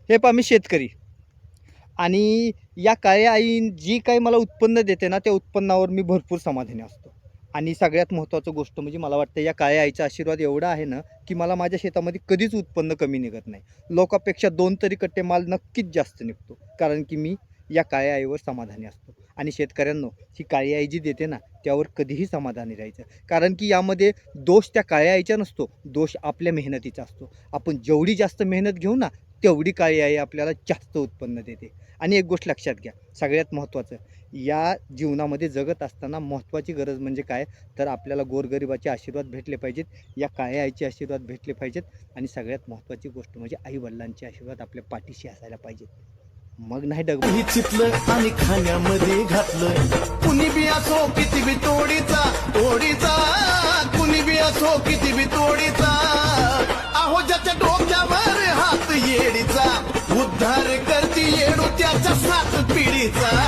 हे पहा, मी शेतकरी आणि या काळ्या आई जी काही मला उत्पन्न देते ना, त्या उत्पन्नावर मी भरपूर समाधानी असतो. आणि सगळ्यात महत्त्वाचं गोष्ट म्हणजे मला वाटतं या काळ्या आईचा आशीर्वाद एवढा आहे ना, की मला माझ्या शेतामध्ये कधीच उत्पन्न कमी निघत नाही. लोकांपेक्षा 2 तरी कट्टे माल नक्कीच जास्त निघतो. कारण की मी या काळ्या आईवर समाधानी असतो. आणि शेतकऱ्यांनो, ही काळी आई जी देते ना, त्यावर कधीही समाधानी राहायचं. कारण की यामध्ये दोष त्या काळ्या आईचा नसतो, दोष आपल्या मेहनतीचा असतो. आपण जेवढी जास्त मेहनत घेऊ ना, तेवढी काळी आई आपल्याला जास्त उत्पन्न देते. आणि एक गोष्ट लक्षात घ्या, सगळ्यात महत्त्वाचं, या जीवनामध्ये जगत असताना महत्त्वाची गरज म्हणजे काय, तर आपल्याला गोरगरिबाचे आशीर्वाद भेटले पाहिजेत, या काळ्या आईचे आशीर्वाद भेटले पाहिजेत आणि सगळ्यात महत्त्वाची गोष्ट म्हणजे आई-वडिलांचे आशीर्वाद आपल्या पाठीशी असायला पाहिजेत. मग नाही ही डगमग. चितलं आणि खाण्यामध्ये घातलं. कुणी बी असो किती बी तोडीचा कुणी बी असो किती बी तोडीचा, अहो ज्याच्या डोक्यावर हात येडीचा, उद्धार करती येडू त्याच्या 7 पिढीचा.